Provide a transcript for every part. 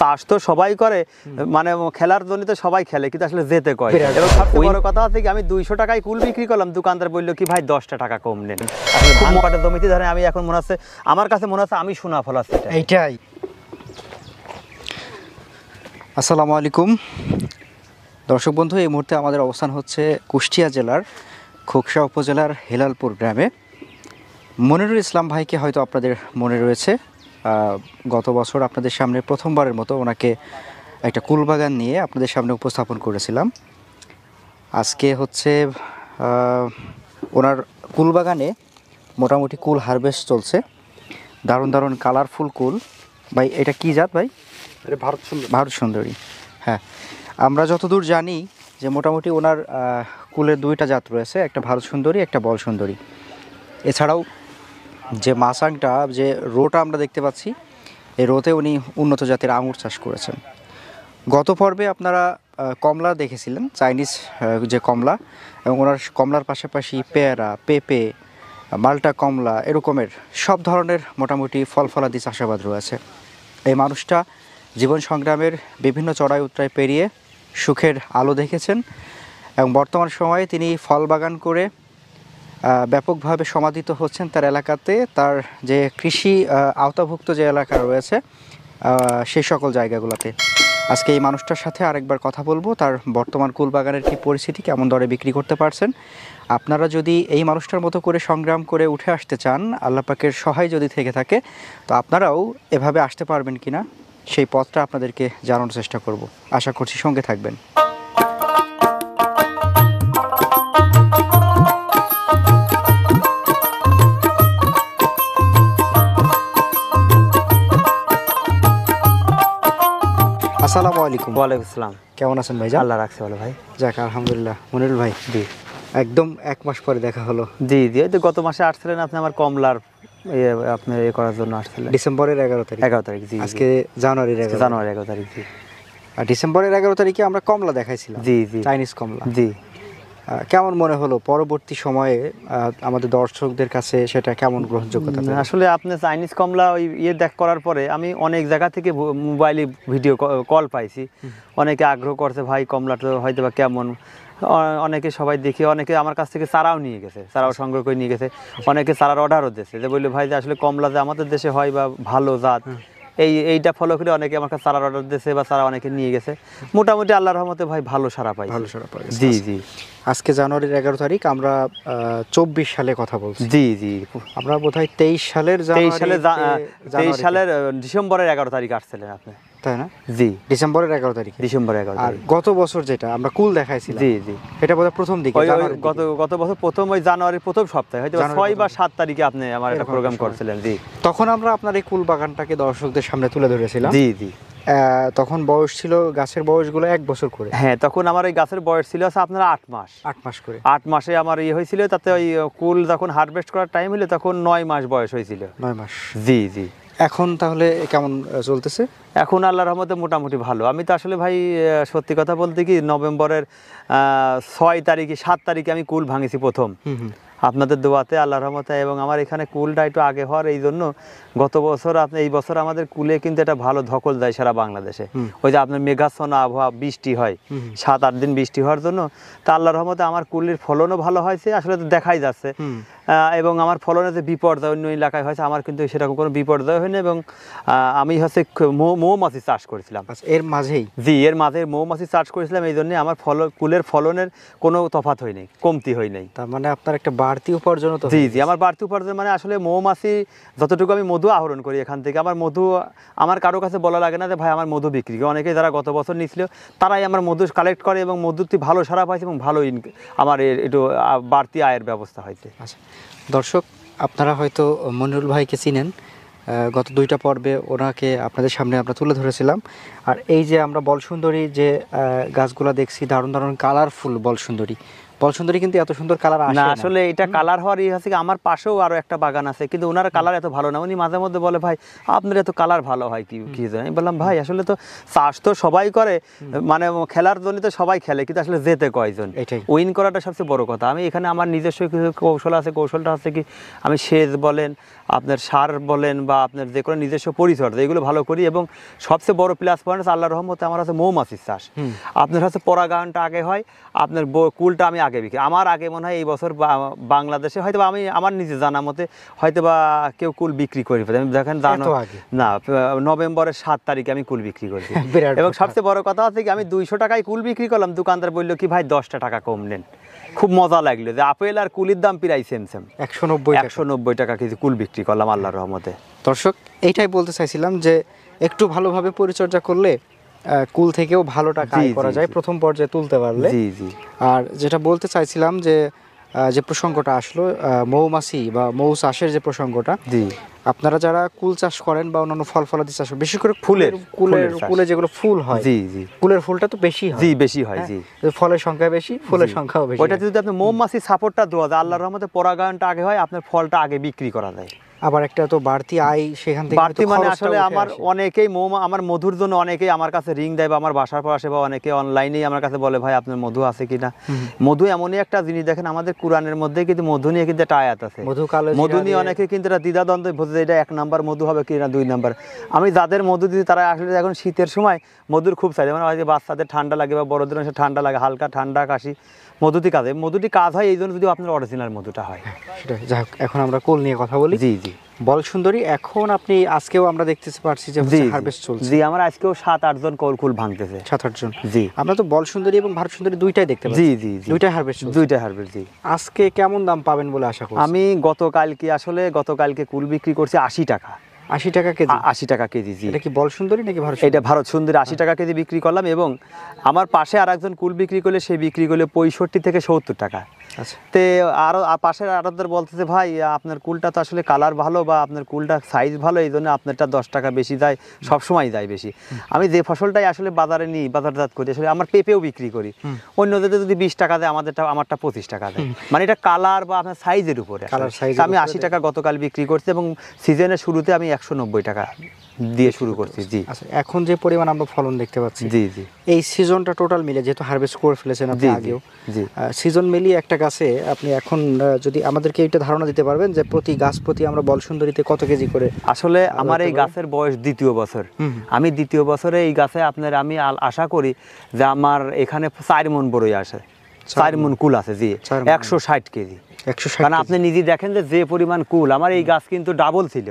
চাষ তো সবাই করে, মানে খেলার জন্য তো সবাই খেলে, কিন্তু আসলে যেতে কয়। এবং সবচেয়ে বড় কথা হচ্ছে কি, আমি 200 টাকায় কুল বিক্রি করলাম, দোকানদার বললো কি ভাই 10টা টাকা কম নেন। আসলে ধান পাটের জমিতে ধরেন আমি এখন মনে হচ্ছে, আমার কাছে মনে হচ্ছে আমি সোনা ফলাচ্ছি এইটাই। আসসালামু আলাইকুম দর্শক বন্ধু, এই মুহূর্তে আমাদের অবস্থান হচ্ছে কুষ্টিয়া জেলার খোকসা উপজেলার হেলালপুর গ্রামে। মনিরুল ইসলাম ভাইকে হয়তো আপনাদের মনে রয়েছে, গত বছর আপনাদের সামনে প্রথমবারের মতো ওনাকে একটা কুল বাগান নিয়ে আপনাদের সামনে উপস্থাপন করেছিলাম। আজকে হচ্ছে ওনার কুল বাগানে মোটামুটি কুল হারভেস্ট চলছে। দারুণ দারুণ কালারফুল কুল। ভাই এটা কি জাত ভাই? এটা ভারত সুন্দরী। হ্যাঁ, আমরা যতদূর জানি যে মোটামুটি ওনার কুলের 2টা জাত রয়েছে, একটা ভারত সুন্দরী, একটা বল সুন্দরী। এছাড়াও যে মাসাংটা, যে রোটা আমরা দেখতে পাচ্ছি, এই রোতে উনি উন্নত জাতের আঙুর চাষ করেছেন। গত পর্বে আপনারা কমলা দেখেছিলেন, চাইনিজ যে কমলা, এবং ওনার কমলার পাশাপাশি পেয়ারা, পেঁপে, মাল্টা কমলা, এরকমের সব ধরনের মোটামুটি ফল ফলাদি চাষাবাদ রয়েছে। এই মানুষটা জীবন সংগ্রামের বিভিন্ন চড়াই উতরাই পেরিয়ে সুখের আলো দেখেছেন, এবং বর্তমান সময়ে তিনি ফল বাগান করে ব্যাপকভাবে সমাদৃত হচ্ছেন তার এলাকাতে। তার যে কৃষি আওতাভুক্ত যে এলাকা রয়েছে সেই সকল জায়গাগুলোতে আজকে এই মানুষটার সাথে আরেকবার কথা বলবো, তার বর্তমান কুল বাগানের কী পরিস্থিতি, কেমন দরে বিক্রি করতে পারছেন। আপনারা যদি এই মানুষটার মতো করে সংগ্রাম করে উঠে আসতে চান, আল্লাহ পাকের সহায় যদি থেকে থাকে, তো আপনারাও এভাবে আসতে পারবেন কিনা সেই পথটা আপনাদেরকে জানানোর চেষ্টা করব। আশা করছি সঙ্গে থাকবেন। আসসালামু আলাইকুম। ওয়ালাইকুম আসসালাম। কেমন আছেন ভাই? আল্লাহ রাখছে ভালো ভাই। যাক আলহামদুলিল্লাহ। মনিরুল ভাই, জি একদম 1 মাস পরে দেখা হলো। জি জি, ওই তো গত মাসে আসছিলেন আপনি আমার কমলার আপনি করার জন্য আসছিলেন। ডিসেম্বরের 11 তারিখ। 11 তারিখ, জি। আজকে জানুয়ারির 11 তারিখ, জি। আর ডিসেম্বরের 11 তারিখে আমরা কমলা দেখাইছিলাম, জি জি, চাইনিজ কমলা। জি। কেমন মনে হলো পরবর্তী সময়ে আমাদের দর্শকদের কাছে সেটা কেমন গ্রহণযোগ্যতা পেল? আসলে আপনি চাইনিজ কমলা ওই দেখ করার পরে আমি অনেক জায়গা থেকে মোবাইলে ভিডিও কল পাইছি, অনেকে আগ্রহ করছে ভাই কমলাটা হয়তো বা কেমন। অনেকে সবাই দেখে, অনেকে আমার কাছ থেকে চারাও নিয়ে গেছে, চারাও সংগ্রহ করে নিয়ে গেছে। অনেকে চারার অর্ডারও দিয়েছে, যে বললো ভাই যে আসলে কমলা যে আমাদের দেশে হয় বা ভালো জাত, এইটা ফলো করে অনেকে আমার কাছে চারার অর্ডার দিয়েছে বা চারা অনেকে নিয়ে গেছে। মোটামুটি আল্লাহর রহমতে ভাই ভালো সারা পাই। জি জি। আজকে জানুয়ারির 11 তারিখ, আমরা 24 সালে কথা বলছি। জি জি। আমরা বোধহয় 23 সালের ডিসেম্বরের 11 তারিখ আসছিলেন আপনি, তাই না? জি, ডিসেম্বরের 11 তারিখ। আর গত বছর যেটা আমরা কুল দেখাইছিলাম, জি জি, এটা বোধহয় প্রথম দিকে, গত বছর প্রথম ওই জানুয়ারির প্রথম সপ্তাহে, হয়তো 6 বা 7 তারিখে আপনি আমার একটা প্রোগ্রাম করছিলেন। জি, তখন আমরা আপনার এই কুল বাগানটাকে দর্শকদের সামনে তুলে ধরেছিলাম। জি জি। তখন বয়স ছিল, গাছের বয়সগুলো 1 বছর করে। হ্যাঁ, তখন আমার এই গাছের বয়স ছিল আপনার 8 মাস। 8 মাস করে। 8 মাসে আমার হয়েছিল, তাতে ওই কুল যখন হারভেস্ট করার টাইম হলো তখন 9 মাস বয়স হয়েছিল। 9 মাস। জি জি। এখন তাহলে কেমন চলতেছে? এখন আল্লাহর রহমতে মোটামুটি ভালো। আমি তো আসলে ভাই সত্যি কথা বলতে কি, নভেম্বরের 6 তারিখে 7 তারিখে আমি কুল ভাঙেছি প্রথম, আপনাদের দোয়াতে আল্লাহর রহমতে। এবং আমার এখানে কুলটা একটু আগে হওয়ার এই জন্য গত বছর এই বছর আমাদের কুলে কিন্তু এটা ভালো ধকল দেয় সারা বাংলাদেশে। ওই যে আপনার মেঘাচ্ছন্ন আবহাওয়া, বৃষ্টি হয় 7-8 দিন বৃষ্টি হওয়ার জন্য, তা আল্লাহর রহমতে আমার কুলের ফলনও ভালো হয়েছে, আসলে তো দেখাই যাচ্ছে। এবং আমার ফলনের যে বিপর্যয় অন্য এলাকায় হয়েছে, আমার কিন্তু সেরকম কোনো বিপর্যয় হয়নি। এবং আমি হচ্ছে মৌমাছি চাষ করেছিলাম এর মাঝেই। জি, এর মাঝে মৌমাছি চাষ করেছিলাম, এই জন্য আমার কুলের ফলনের কোনো তফাৎ হয়নি, কমতি হয় নাই। তার মানে আপনার একটা বাড়তি উপার্জন। জি জি, আমার বাড়তি উপার্জন মানে আসলে মৌমাছি যতটুকু আমি মধু আহরণ করি এখান থেকে, আমার মধু আমার কারো কাছে বলা লাগে না যে ভাই আমার মধু বিক্রি। অনেকে যারা গত বছর নিয়েছিল তারাই আমার মধু কালেক্ট করে, এবং মধুটি ভালো সারা পাইছে, এবং ভালো আমার একটু বাড়তি আয়ের ব্যবস্থা হয়েছে। আচ্ছা দর্শক, আপনারা হয়তো মনিরুল ভাইকে চিনেন, গত 2টা পর্বে ওনাকে আপনাদের সামনে আমরা তুলে ধরেছিলাম। আর এই যে আমরা বল সুন্দরী যে গাছগুলো দেখছি, দারুণ দারুণ কালারফুল বল সুন্দরী, বলসুন্দরী কিন্তু এত সুন্দর কালার আসে না না। আসলে এটা কালার হওয়ার হচ্ছে কি, আমার পাশেও আরো একটা বাগান আছে কিন্তু ওনার কালার এত ভালো না। উনি মাঝে মধ্যে বলে ভাই আপনার এত কালার ভালো হয় কি কি জানি। আমি বললাম ভাই আসলে তো চাষ তো সবাই করে, মানে খেলার জন্য তো সবাই খেলে, কিন্তু আসলে যেতে কয়জন, এটাই। উইন করাটা সবচেয়ে বড় কথা। আমি এখানে আমার নিজস্ব কিছু কৌশল আছে। কৌশলটা হচ্ছে কি, আমি সেচ বলেন, আপনার সার বলেন, বা আপনার যে কোনো নিজস্ব পরিচর্যা, এগুলো ভালো করি। এবং সবচেয়ে বড় প্লাস পয়েন্ট হচ্ছে আল্লাহর রহমতে আমার হচ্ছে মৌমাছির চাষ। আপনার হচ্ছে পরাগায়নটা আগে হয়, আপনার কুলটা আমি আগে বিক্রি। আমার আগে মনে হয় এই বছর বাংলাদেশে হয়তো আমি আমার নিজে জানা মতে হয়তো বা কেউ কুল বিক্রি করে ফেলে। আমি দেখেন জানো এত আগে? না, নভেম্বরের 7 তারিখে আমি কুল বিক্রি করছি। বিরাট এবং কথা। সবচেয়ে বড় কথা হচ্ছে কি, আমি 200 টাকায় কুল বিক্রি করলাম, দোকানদার বললো কি ভাই 10টা টাকা কম নেন। খুব মজা লাগলো যে আপেল আর কুলির দাম প্রায় সেম সেম, 190 টাকা। 190 টাকা কেজি কুল বিক্রি করলাম আল্লাহর রহমতে। দর্শক, এইটাই বলতে চাইছিলাম যে একটু ভালোভাবে পরিচর্যা করলে কুল থেকেও ভালো টাকা আয় জি, করা জি, যায় জি। প্রথম পর্যায়ে তুলতে পারলে। জি জি আর যেটা বলতে চাইছিলাম যে যে প্রসঙ্গটা আসলো মৌমাছি বা মৌ চাষের যে প্রসঙ্গটা, জি আপনারা যারা কুল চাষ করেন বা অন্যান্য ফল ফলাদি চাষ করেন, বিশেষ করে ফুলের চাষ। কুলে যেগুলো ফুল হয়, জি জি কুলের ফুলটা তো বেশি হয়। জি বেশি হয়। হ্যাঁ? জি ফলের সংখ্যা বেশি, ফুলের জি। সংখ্যাও বেশি। ওইটা যদি আপনি মৌমাছির সাপোর্টটা দেওয়া যায়, আল্লাহর রহমতে পরাগায়নটা আগে হয়, আপনার ফলটা আগে বিক্রি করা যায়। আবার একটা তো বাড়তি আয় সেখান থেকে বাড়তি কিন্তু মানে খরচটা আসলে উঠে আমার আসে। অনেকেই আমার মধুর জন্য অনেকেই আমার কাছে রিং দেয়, বা আমার বাসার পাশে বা অনেকে অনলাইনেই আমার কাছে বলে ভাই আপনার মধু আছে কিনা। মধু এমনই একটা জিনিস, দেখেন আমাদের কোরআনের মধ্যে কিন্তু মধু নিয়ে কিন্তু একটা আয়াত আছে। মধু কালো জিরা মধু নিয়ে দিয়ে- অনেকে কিন্তু এটা দ্বিধাদ্বন্দ্বে বোঝে যে এটা 1 নাম্বার মধু হবে কি না 2 নাম্বার। আমি যাদের মধু দিই তারা আসলে এখন শীতের সময় মধুর খুব চাই, মানে হয়তো বাচ্চাদের ঠান্ডা লাগে বা বড়দের অনেক ঠান্ডা লাগে, হালকা ঠান্ডা কাশি, মধুটি কাজ হয় এই জন্য যদি আপনার অরিজিনাল মধুটা হয়। সেটাই। যাই হোক, এখন আমরা কুল নিয়ে কথা বলি। জি জি বল সুন্দরী, এখন আপনি আজকেও আমরা দেখতে পারছি যে জি হারভেস্ট চলছে। জি আমার আজকেও 7-8 জন কুল ভাঙতেছে। 7-8 জন। জি আমরা তো বল সুন্দরী এবং ভারত সুন্দরী দুইটাই দেখতে জি পাচ্ছি। জি জি দুইটাই হারভেস্ট চলছে। দুইটা হারভেস্ট। জি আজকে কেমন দাম পাবেন বলে আশা করছি? আমি গতকালকে কুল বিক্রি করছি 80 টাকা। 80 টাকা কেজি? 80 টাকা কেজি। জি এটা কি বল সুন্দরী নাকি ভারত এটা ভারত সুন্দরী 80 টাকা কেজি বিক্রি করলাম। এবং আমার পাশে আর একজন কুল বিক্রি করলে সে বিক্রি করলে 65 থেকে 70 টাকা। আচ্ছা। তে আরো পাশের আরবদের বলতেছে ভাই আপনার কুলটা তো আসলে কালার ভালো বা আপনার কুলটা সাইজ ভালো, এই জন্য আপনারটা 10 টাকা বেশি যায়, সবসময় যায় বেশি। আমি যে ফসলটাই আসলে বাজারে নিই, বাজারজাত করি, আসলে আমার পেঁপেও বিক্রি করি, অন্যদের যদি 20 টাকা দেয় আমারটা 25 টাকা দেয়। মানে এটা কালার বা আপনার সাইজের উপরে। Colour size. আমি 80 টাকা গতকাল বিক্রি করছি এবং সিজনের শুরুতে আমি 190 টাকা দিয়ে শুরু করছি। জি আচ্ছা, এখন যে পরিমাণ আমরা ফলন দেখতে পাচ্ছি, জি জি এই সিজনটা টোটাল মিলে, যেহেতু হারভেস্ট করে ফেলেছেন আপনি জি জি আগেও, জি সিজন মিলিয়ে একটা গাছে আপনি এখন যদি আমাদেরকে একটা ধারণা দিতে পারবেন যে প্রতি গাছ প্রতি আমরা বল সুন্দরীতে কত কেজি করে? আসলে আমার এই গাছের বয়স 2য় বছর। আমি 2য় বছরে এই গাছে আমি আশা করি যে আমার এখানে 4 মণ বড়ই আসে, 4 মণ কুল আছে। জি 160 কেজি। 160 কারণ আপনি নিজে দেখেন যে পরিমাণ কুল আমার এই গাছ কিন্তু ডাবল ছিল,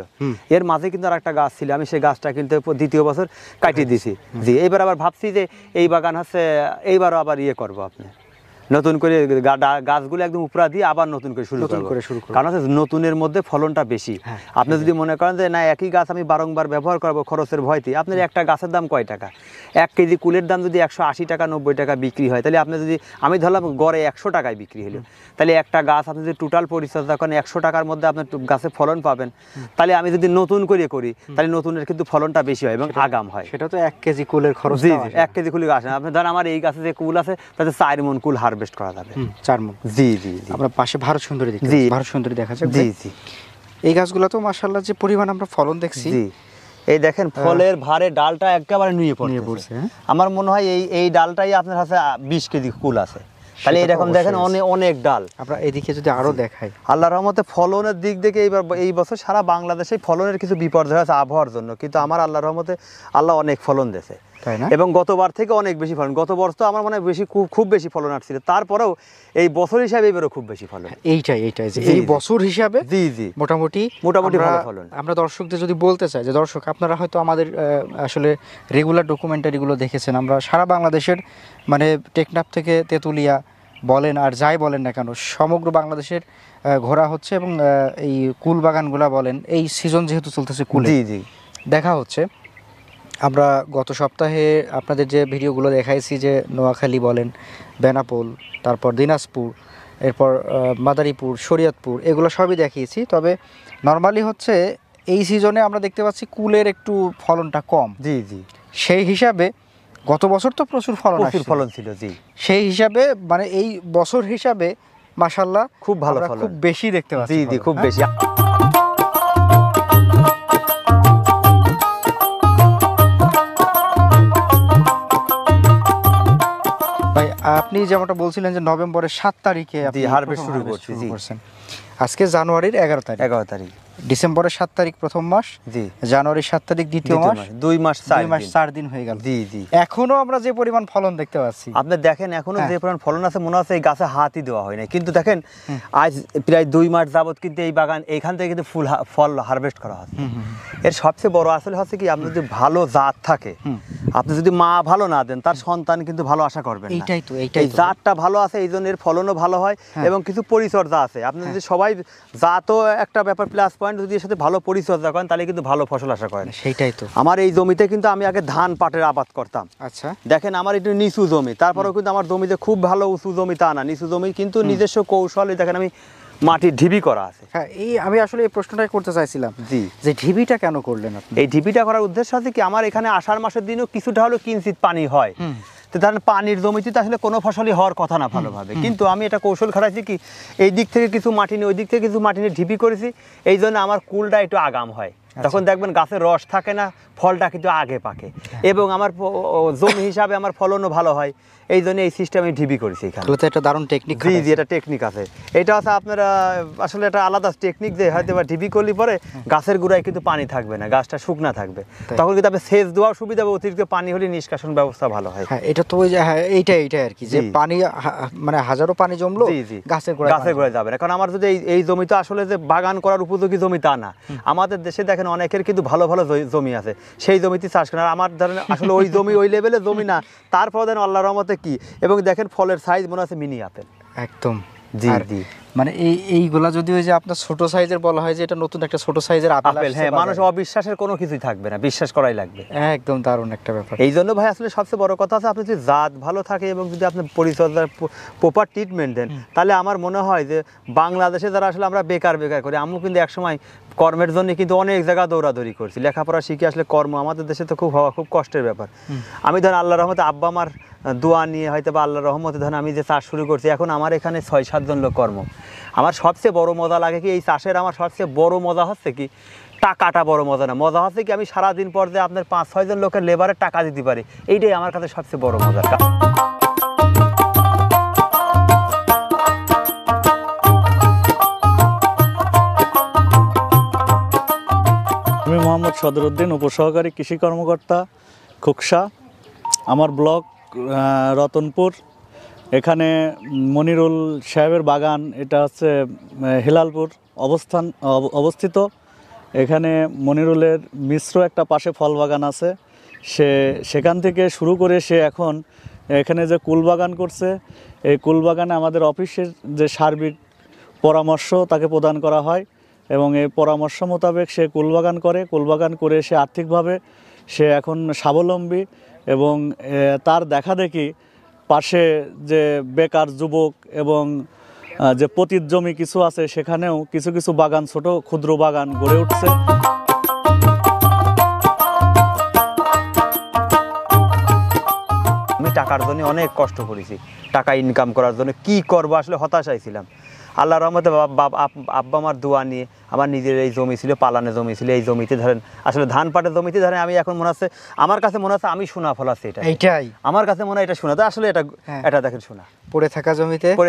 এর মাঝে কিন্তু আর একটা গাছ ছিল, আমি সেই গাছটা কিন্তু 2য় বছর কাটিয়ে দিছি। জি এইবার আবার ভাবছি যে এই বাগান হচ্ছে এইবারও আবার করবো, আপনি নতুন করে গাছগুলো একদম উপরা দিয়ে আবার নতুন করে শুরু করব। কারণ হচ্ছে নতুনের মধ্যে ফলনটা বেশি। আপনি যদি মনে করেন যে না একই গাছ আমি বারংবার ব্যবহার করবো খরচের ভয়তে, আপনার একটা গাছের দাম কয় টাকা? 1 কেজি কুলের দাম যদি 180 টাকা 90 টাকা বিক্রি হয়, তাহলে আপনি যদি আমি ধরলাম গড়ে 100 টাকায় বিক্রি হলো, তাহলে একটা গাছ আপনি যদি টোটাল পরিচর্যা করেন 100 টাকার মধ্যে আপনার গাছে ফলন পাবেন। তাহলে আমি যদি নতুন করে করি তাহলে নতুনের কিন্তু ফলনটা বেশি হয় এবং আগাম হয়। সেটা তো 1 কেজি কুলের খরচ। জি 1 কেজি কুলের গাছ আপনি ধরেন আমার এই গাছে যে কুল আছে তাতে 4 মণ কুল হারভেস্ট করা যাবে। 4 মণ। জি জি জি আমরা পাশে ভারত সুন্দরী দেখি। জি ভারত সুন্দরী দেখা যাক। জি জি এই গাছগুলো তো মাশাআল্লাহ যে পরিমাণ আমরা ফলন দেখছি। জি এই দেখেন ফলের ভারে ডালটা একেবারে নুয়ে পড়ছে। আমার মনে হয় এই ডালটাই আপনার কাছে 20 কেজি কুল আছে। তাহলে এরকম দেখেন অনেক ডাল। আমরা এদিকে যদি আরো দেখাই, আল্লাহর রহমতে ফলনের দিক থেকে এই বছর সারা বাংলাদেশে ফলনের কিছু বিপর্যয় আছে আবহাওয়ার জন্য, কিন্তু আমার আল্লাহর রহমতে আল্লাহ অনেক ফলন দিয়েছে, তাই না? এবং গতবার থেকে অনেক বেশি ফলন। গত বছর তো আমার মনে হয় খুব বেশি ফলন আসছিল, তারপরেও এই বছর হিসাবে এবারও খুব বেশি ফলন। এইটাই যে এই বছর হিসাবে জি জি মোটামুটি ভালো ফলন। আমরা দর্শকদের যদি বলতে চাই যে দর্শক আপনারা হয়তো আমাদের আসলে রেগুলার ডকুমেন্টারিগুলো দেখেছেন, আমরা সারা বাংলাদেশের মানে টেকনাফ থেকে তেঁতুলিয়া বলেন আর যাই বলেন না কেন সমগ্র বাংলাদেশের ঘোরা হচ্ছে, এবং এই কুল বাগানগুলা বলেন এই সিজন যেহেতু চলতেছে কুল জি জি দেখা হচ্ছে। আমরা গত সপ্তাহে আপনাদের যে ভিডিওগুলো দেখাইছি যে নোয়াখালী বলেন, বেনাপোল, তারপর দিনাজপুর, এরপর মাদারীপুর, শরীয়তপুর, এগুলো সবই দেখিয়েছি। তবে নর্মালি হচ্ছে এই সিজনে আমরা দেখতে পাচ্ছি কুলের একটু ফলনটা কম। জি জি সেই হিসাবে গত বছর তো প্রচুর ফলন প্রচুর আসছিল। ফলন ছিল, জি। সেই হিসাবে মানে এই বছর হিসাবে মাশাআল্লাহ খুব ভালো আমরা ফলন, খুব বেশি দেখতে পাচ্ছি। জি জি, ফলন, খুব হ্যাঁ? বেশি। ভাই আপনি যেমনটা বলছিলেন যে নভেম্বরের 7 তারিখে আপনি হারভেস্ট প্রথম শুরু harvest করছি, জি। করছেন। আজকে জানুয়ারির 11 তারিখ, 11 তারিখ, ডিসেম্বরের 7 তারিখ প্রথম মাস, জি। জানুয়ারির 7 তারিখ দ্বিতীয় মাস, 2 মাস 2 মাস 4 দিন হয়ে গেল। জি জি। এখনো আমরা যে পরিমাণ ফলন দেখতে পাচ্ছি, আপনি দেখেন এখনো হ্যাঁ। যে পরিমাণ ফলন আছে মনে হচ্ছে এই গাছে হাতই দেওয়া হয় না, কিন্তু দেখেন আজ প্রায় 2 মাস যাবত কিন্তু এই বাগান এইখান থেকে কিন্তু ফল হারভেস্ট করা হচ্ছে। এর সবচেয়ে বড় আসলে হচ্ছে কি, আপনি যদি ভালো জাত থাকে, আপনি যদি মা ভালো না দেন তার সন্তান কিন্তু ভালো আশা করবেন না। এইটাই তো এই এইটাই তো জাতটা ভালো আছে, এই জন্য এর ফলনও ভালো হয় এবং কিছু পরিচর্যা আছে। আপনি যদি সবাই জাতও একটা ব্যাপার প্লাস পয়েন্ট, যদি এর সাথে ভালো পরিচর্যা করেন তাহলে কিন্তু ভালো ফসল আশা করেন। সেইটাই তো। আমার এই জমিতে কিন্তু আমি আগে ধান পাটের আবাদ করতাম। আচ্ছা, দেখেন আমার একটু নিচু জমি, তারপরেও কিন্তু আমার জমিতে খুব ভালো উঁচু জমি তা না, নিচু জমি, কিন্তু নিজস্ব কৌশলে দেখেন আমি মাটির ঢিবি করা আছে। হ্যাঁ, এই আমি আসলে এই প্রশ্নটাই করতে চাইছিলাম, জি। যে ঢিবিটা কেন করলেন আপনি? এই ঢিবিটা করার উদ্দেশ্য আছে কি, আমার এখানে আষাঢ় মাসের দিনও কিছুটা হলেও কিঞ্চিত পানি হয়। তো ধরেন পানির জমিতে তো আসলে কোনো ফসলই হওয়ার কথা না ভালোভাবে, কিন্তু আমি এটা কৌশল খাটাইছি কি, এই দিক থেকে কিছু মাটি নিয়ে ওই দিক থেকে কিছু মাটি নিয়ে ঢিবি করেছি, এই জন্য আমার কুলটা একটু আগাম হয়। তখন দেখবেন গাছের রস থাকে না, ফলটা কিন্তু আগে পাকে, এবং আমার জমি হিসাবে আমার ফলনও ভালো হয়। এই জন্য এই সিস্টেম আমি ঢিবি করেছি এখানে। তাহলে তো একটা দারুণ টেকনিক। জি জি, এটা টেকনিক আছে। এটা আছে আপনারা আসলে এটা আলাদা টেকনিক, যে হয়তো বা ঢিবি করলে পরে গাছের গোড়ায় কিন্তু পানি থাকবে না, গাছটা শুকনা থাকবে, তখন কিন্তু আপনি সেচ দেওয়ার সুবিধা হবে, অতিরিক্ত পানি হলে নিষ্কাশন ব্যবস্থা ভালো হয়। হ্যাঁ, এটা তো ওই যে হ্যাঁ এইটাই আর কি, যে জি। পানি মানে হাজারো পানি জমলো, জি জি, গাছের গোড়ায় গাছের গোড়ায় যাবে না। কারণ আমার যদি এই জমি তো আসলে যে বাগান করার উপযোগী জমি তা না। আমাদের দেশে দেখেন অনেকের কিন্তু ভালো ভালো জমি আছে, সেই জমিতে চাষ করেন। আর আমার ধরেন আসলে ওই জমি ওই লেভেলের জমি না, তারপর দেন আল্লাহর রহমতে কি, এবং দেখেন ফলের সাইজ মনে হচ্ছে মিনি আপেল। একদম। জি আর জি, মানে এইগুলা যদি ওই যে আপনার ছোট সাইজের বলা হয় যে এটা নতুন একটা ছোট সাইজের আপেল আপেল, আসছে হ্যাঁ, মানুষ বাজারে। অবিশ্বাসের কোনো কিছুই থাকবে না, বিশ্বাস করাই লাগবে। একদম দারুণ একটা ব্যাপার। এই জন্য ভাই আসলে সবচেয়ে বড় কথা আছে, আপনি যদি জাত ভালো থাকে এবং যদি আপনি পরিচর্যার প্রপার ট্রিটমেন্ট দেন, তাহলে আমার মনে হয় যে বাংলাদেশে যারা আসলে আমরা বেকার করি, আমিও কিন্তু একসময় কর্মের জন্য কিন্তু অনেক জায়গা দৌড়াদৌড়ি করছি, লেখাপড়া শিখে আসলে কর্ম আমাদের দেশে তো খুব হওয়া খুব কষ্টের ব্যাপার। আমি ধরেন আল্লাহর রহমতে আব্বা আমার দোয়া নিয়ে হয়তো বা আল্লাহর রহমতে ধরেন আমি যে চাষ শুরু করছি, এখন আমার এখানে 6-7 জন লোক কর্ম। আমার সবচেয়ে বড় মজা লাগে কি, এই চাষের আমার সবচেয়ে বড় মজা হচ্ছে কি, টাকাটা বড় মজা না, মজা হচ্ছে কি আমি সারাদিন পর যে আপনার 5-6 জন লোকের লেবারের টাকা দিতে পারি, এইটাই আমার কাছে সবচেয়ে বড় মজার কাজ। আমি মোহাম্মদ সদরউদ্দিন, উপসহকারী কৃষি কর্মকর্তা, খুকসা। আমার ব্লক রতনপুর। এখানে মনিরুল সাহেবের বাগান, এটা হচ্ছে হেলালপুর অবস্থিত। এখানে মনিরুলের মিশ্র একটা পাশে ফল বাগান আছে, সেখান থেকে শুরু করে সে এখন এখানে যে কুল বাগান করছে, এই কুল বাগানে আমাদের অফিসের যে সার্বিক পরামর্শ তাকে প্রদান করা হয়, এবং এই পরামর্শ মোতাবেক সে কুলবাগান করে সে আর্থিকভাবে সে এখন স্বাবলম্বী, এবং তার দেখা দেখি পাশে যে বেকার যুবক এবং যে পতিত জমি কিছু আছে, সেখানেও কিছু কিছু বাগান, ছোট ক্ষুদ্র বাগান গড়ে উঠছে। আমি টাকার জন্য অনেক কষ্ট করেছি, টাকা ইনকাম করার জন্য কি করবো আসলে হতাশায় ছিলাম। আল্লাহর রহমতে আব্বা আমার দোয়া নিয়ে আমার নিজের এই জমি ছিল, পালানে জমি ছিল, এই জমিতে ধরেন আসলে ধান পাটের জমিতে ধরেন আমি এখন মনে হচ্ছে, আমার কাছে মনে হচ্ছে আমি সোনা ফলাচ্ছি। এইটাই আমার কাছে মনে হয় এটা সোনা, তো আসলে এটা হ্যাঁ। এটা দেখেন সোনা। পড়ে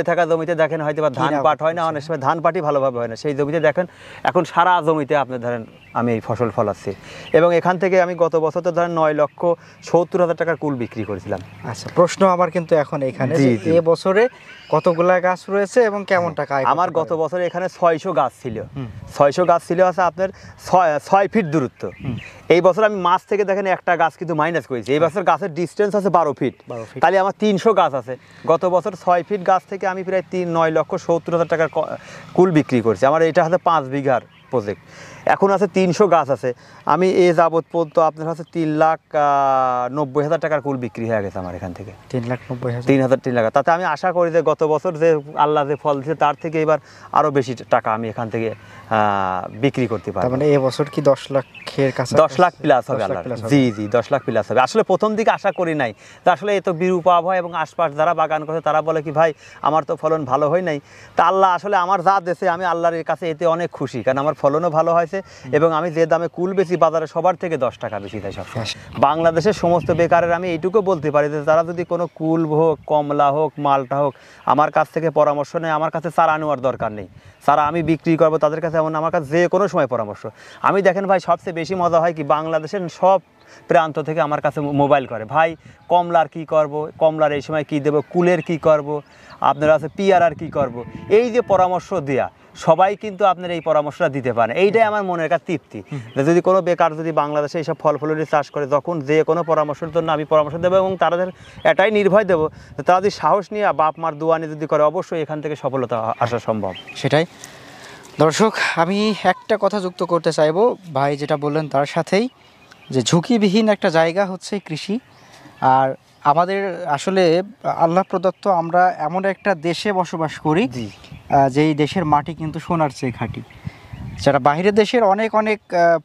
থাকা জমিতে দেখেন হয়তো বা ধান পাট হয় না, অনেক সময় ধান পাটই ভালোভাবে হয় না, সেই জমিতে দেখেন এখন সারা জমিতে আপনি ধরেন আমি এই ফসল ফলাচ্ছি। এবং এখান থেকে আমি গত বছর তো ধরেন 9,70,000 টাকার কুল বিক্রি করেছিলাম। আচ্ছা, প্রশ্ন আমার কিন্তু এখন এখানে, জি, যে জি। এ বছরে কতগুলা গাছ রয়েছে এবং কেমন টাকা আয় আমার করতে গত পারবে? বছরে এখানে 600 গাছ ছিল, 600 গাছ ছিল আছে আপনার 6 ফিট দূরত্ব। এই বছর আমি মাছ থেকে দেখেন একটা গাছ কিন্তু মাইনাস করেছি, এই বছর গাছের ডিস্টেন্স আছে 12 ফিট, 12 ফিট। তাহলে আমার 300 গাছ আছে। গত বছর 6 ফিট গাছ থেকে আমি প্রায় 9,70,000 টাকার কুল বিক্রি করছি। আমার এটা হচ্ছে 5 বিঘার প্রজেক্ট। এখন আছে 300 গাছ আছে। আমি এ যাবৎ পর্যন্ত আপনার কাছে 3,90,000 টাকার কুল বিক্রি হয়ে গেছে আমার এখান থেকে। 3,90,000। 3,000 টাকা। তাতে আমি আশা করি যে গত বছর যে আল্লাহ যে ফল দিয়েছে তার থেকে এবার আরো বেশি টাকা আমি এখান থেকে বিক্রি করতে তার পারবো। মানে এবছর কি 10 লাখের কাছে? 10 লাখ প্লাস হবে আল্লাহ। জি জি 10 লাখ প্লাস হবে। আসলে প্রথম দিকে আশা করি নাই, তা আসলে এত বিরূপ আবহাওয়া এবং আশপাশ যারা বাগান করে তারা বলে কি ভাই আমার তো ফলন ভালো হয় নাই। তা আল্লাহ আসলে আমার যা দেশে আমি আল্লাহর কাছে এতে অনেক খুশি, কারণ আমার ফলনও ভালো হয়েছে এবং আমি যে দামে কুল বেশি বাজারে সবার থেকে 10 টাকা বেশি দেয় সব। বাংলাদেশের সমস্ত বেকারের আমি এইটুকু বলতে পারি যে তারা যদি কোনো কুল হোক, কমলা হোক, মালটা হোক আমার কাছ থেকে পরামর্শ নেয়, আমার কাছে চারা নেওয়ার দরকার নেই। চারা আমি বিক্রি করবো তাদের কাছে, এমন আমার কাছে যে কোনো সময় পরামর্শ। আমি দেখেন ভাই সবচেয়ে বেশি মজা হয় কি, বাংলাদেশের সব প্রান্ত থেকে আমার কাছে মোবাইল করে, ভাই কমলার কি করব, কমলার এই সময় কি দেব, কুলের কি করব, আপনার আছে পিয়ারার কি করব, এই যে পরামর্শ দেয়া সবাই কিন্তু আপনার এই পরামর্শটা দিতে পারে। এইটাই আমার মনের কাছে তৃপ্তি, যে যদি কোনো বেকার যদি বাংলাদেশে এইসব ফল ফলনের চাষ করে তখন যে কোনো পরামর্শের জন্য আমি পরামর্শ দেবো এবং তাদের এটাই নির্ভয় দেবো যে তারা যদি সাহস নিয়ে বাপ মার দোয়ানি যদি করে অবশ্যই এখান থেকে সফলতা আসা সম্ভব। সেটাই দর্শক, আমি একটা কথা যুক্ত করতে চাইবো ভাই যেটা বললেন তার সাথেই, যে ঝুঁকিবিহীন একটা জায়গা হচ্ছে কৃষি। আর আমাদের আসলে আল্লাহ প্রদত্ত আমরা এমন একটা দেশে বসবাস করি যেই দেশের মাটি কিন্তু সোনার চেয়ে খাঁটি। যারা বাইরের দেশের অনেক অনেক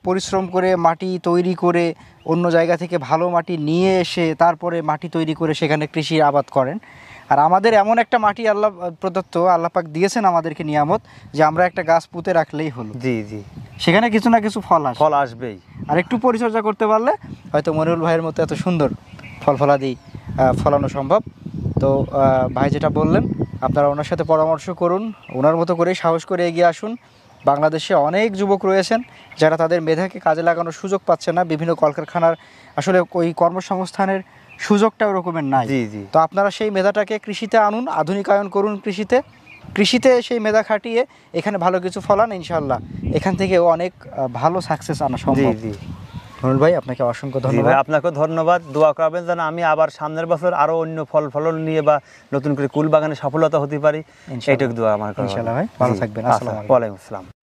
পরিশ্রম করে মাটি তৈরি করে অন্য জায়গা থেকে ভালো মাটি নিয়ে এসে তারপরে মাটি তৈরি করে সেখানে কৃষি আবাদ করেন। আর আমাদের এমন একটা মাটি আল্লাহ প্রদত্ত, আল্লাহ পাক দিয়েছেন আমাদেরকে নিয়ামত, যে আমরা একটা গাছ পুঁতে রাখলেই হলো, জি জি সেখানে কিছু না কিছু ফল আসে, ফল আসবেই। আর একটু পরিচর্যা করতে পারলে হয়তো মনিরুল ভাইয়ের মতো এত সুন্দর ফল ফলাদি ফলানো সম্ভব। তো ভাই যেটা বললেন আপনারা ওনার সাথে পরামর্শ করুন, ওনার মতো করেই সাহস করে এগিয়ে আসুন। বাংলাদেশে অনেক যুবক রয়েছেন যারা তাদের মেধাকে কাজে লাগানোর সুযোগ পাচ্ছে না, বিভিন্ন কলকারখানার আসলে ওই কর্মসংস্থানের সুযোগটা ওরকমের নাই। জি জি তো আপনারা সেই মেধাটাকে কৃষিতে আনুন, আধুনিকায়ন করুন কৃষিতে সেই মেধা খাটিয়ে এখানে ভালো কিছু ফলান, ইনশাল্লাহ এখান থেকেও অনেক ভালো সাকসেস আনা সম্ভব। জি মনিরুল ভাই আপনাকে অসংখ্য জি ধন্যবাদ। ভাই, আপনাকেও ধন্যবাদ। দোয়া করবেন যেন আমি আবার সামনের বছর আরো অন্য ফল ফলন নিয়ে বা নতুন করে কুল বাগানে সফলতা হতে পারি, এইটুকু দোয়া আমার। ইনশাআল্লাহ ভাই, ভালো থাকবেন। আসসালামু আলাইকুম। ওয়ালাইকুম আসসালাম।